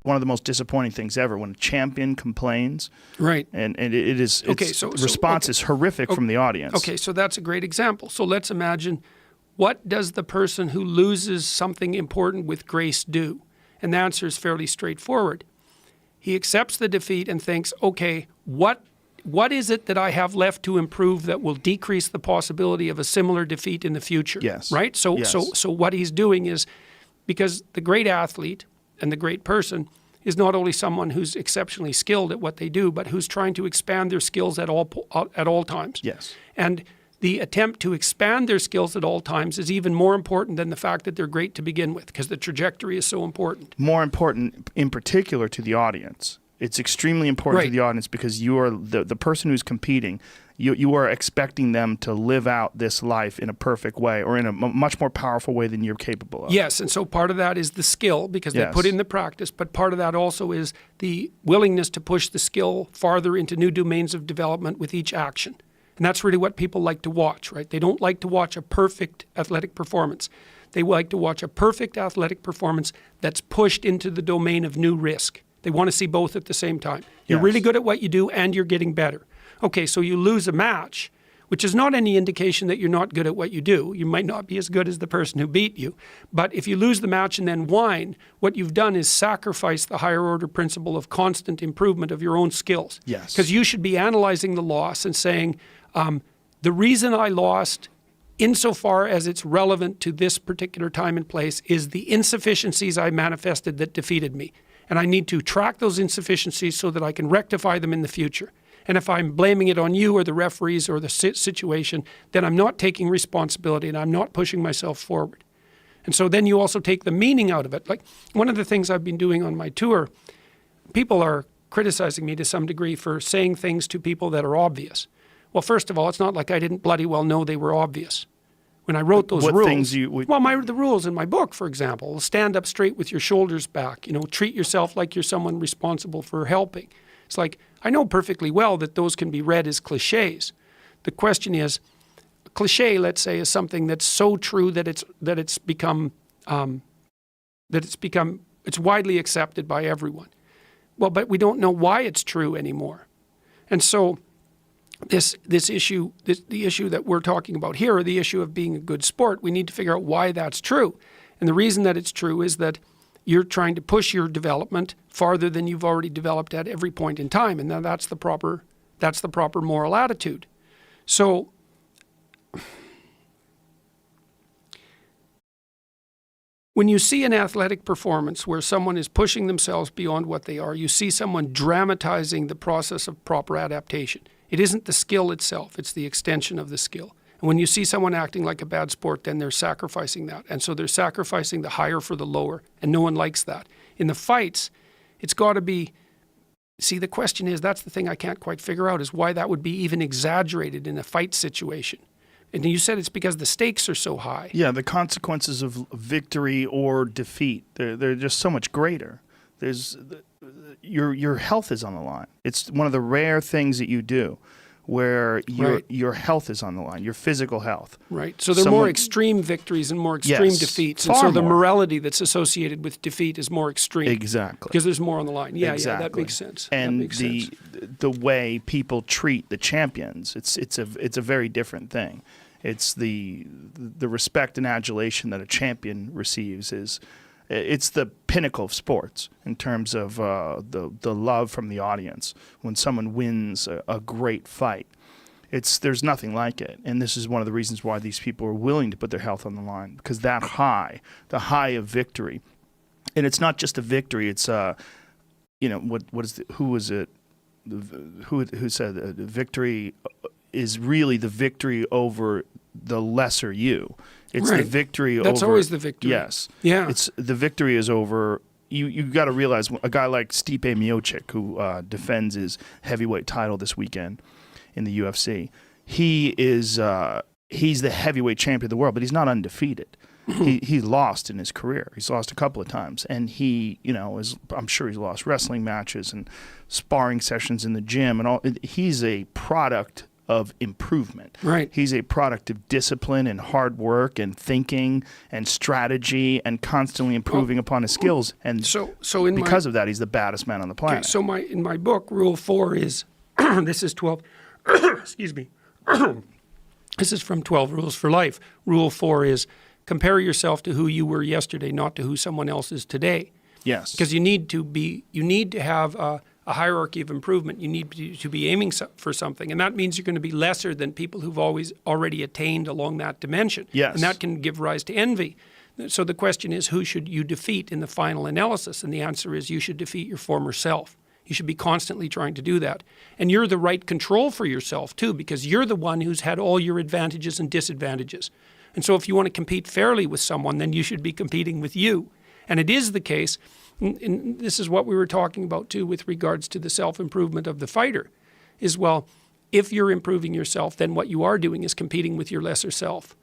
one of the most disappointing things ever when a champion complains. Right. And it is, the response is horrific from the audience. Okay, so that's a great example. So let's imagine, what does the person who loses something important with grace do? And the answer is fairly straightforward. He accepts the defeat and thinks, okay, what is it that I have left to improve that will decrease the possibility of a similar defeat in the future? Yes. Right? So what he's doing is, because the great athlete and the great person is not only someone who's exceptionally skilled at what they do, but who's trying to expand their skills at all times. Yes. And the attempt to expand their skills at all times is even more important than the fact that they're great to begin with, because the trajectory is so important. More important in particular to the audience. It's extremely important to the audience because you are the person who's competing. You are expecting them to live out this life in a perfect way or in a much more powerful way than you're capable of. Yes, and so part of that is the skill because they put in the practice, but part of that also is the willingness to push the skill farther into new domains of development with each action. And that's really what people like to watch, right? They don't like to watch a perfect athletic performance. They like to watch a perfect athletic performance that's pushed into the domain of new risk. They want to see both at the same time. You're really good at what you do and you're getting better. Okay, so you lose a match, which is not any indication that you're not good at what you do. You might not be as good as the person who beat you. But if you lose the match and then whine, what you've done is sacrifice the higher order principle of constant improvement of your own skills. Yes. Because you should be analyzing the loss and saying, the reason I lost, insofar as it's relevant to this particular time and place, is the insufficiencies I manifested that defeated me. And I need to track those insufficiencies so that I can rectify them in the future. And if I'm blaming it on you or the referees or the situation, then I'm not taking responsibility and I'm not pushing myself forward. And so then you also take the meaning out of it. Like one of the things I've been doing on my tour, people are criticizing me to some degree for saying things to people that are obvious. Well, first of all, it's not like I didn't bloody well know they were obvious. When I wrote those rules, the rules in my book, for example, stand up straight with your shoulders back, treat yourself like you're someone responsible for helping. It's like, I know perfectly well that those can be read as cliches. The question is, a cliche, let's say, is something that's so true that it's widely accepted by everyone. Well, but we don't know why it's true anymore. And so the issue that we're talking about here, or the issue of being a good sport, we need to figure out why that's true. And the reason that it's true is that you're trying to push your development farther than you've already developed at every point in time. And that's the proper moral attitude. So when you see an athletic performance where someone is pushing themselves beyond what they are, you see someone dramatizing the process of proper adaptation. It isn't the skill itself, it's the extension of the skill. And when you see someone acting like a bad sport, then they're sacrificing that. And so they're sacrificing the higher for the lower, and no one likes that. In the fights, it's got to be, see, the question is, that's the thing I can't quite figure out, is why that would be even exaggerated in a fight situation. And you said it's because the stakes are so high. Yeah, the consequences of victory or defeat, they're just so much greater. Your health is on the line. It's one of the rare things that you do where your health is on the line, your physical health. Right. So there are more extreme victories and more extreme defeats. And so the morality that's associated with defeat is more extreme. Exactly. Because there's more on the line. Yeah, that makes sense. And the way people treat the champions, it's a very different thing. It's the respect and adulation that a champion receives it's the pinnacle of sports in terms of the love from the audience. When someone wins a great fight, there's nothing like it. And this is one of the reasons why these people are willing to put their health on the line, because that high, the high of victory, and it's not just a victory. It's who said victory is really the victory over the lesser you. It's the victory over... That's always the victory. Yes. Yeah. The victory is over... You got to realize a guy like Stipe Miocic, who defends his heavyweight title this weekend in the UFC, he's the heavyweight champion of the world, but he's not undefeated. He lost in his career. He's lost a couple of times, and I'm sure he's lost wrestling matches and sparring sessions in the gym and all. He's a product of improvement. Right. He's a product of discipline and hard work and thinking and strategy and constantly improving upon his skills. And because of that, he's the baddest man on the planet. So in my book, Rule 4 is, this is 12, excuse me, this is from 12 Rules for Life. Rule 4 is compare yourself to who you were yesterday, not to who someone else is today. Yes. Because you need to have a hierarchy of improvement. You need to be aiming for something. And that means you're going to be lesser than people who've already attained along that dimension. Yes. And that can give rise to envy. So the question is, who should you defeat in the final analysis? And the answer is you should defeat your former self. You should be constantly trying to do that. And you're the right control for yourself too, because you're the one who's had all your advantages and disadvantages. And so if you want to compete fairly with someone, then you should be competing with you. And it is the case, and this is what we were talking about too with regards to the self-improvement of the fighter, is, well, if you're improving yourself, then what you are doing is competing with your lesser self.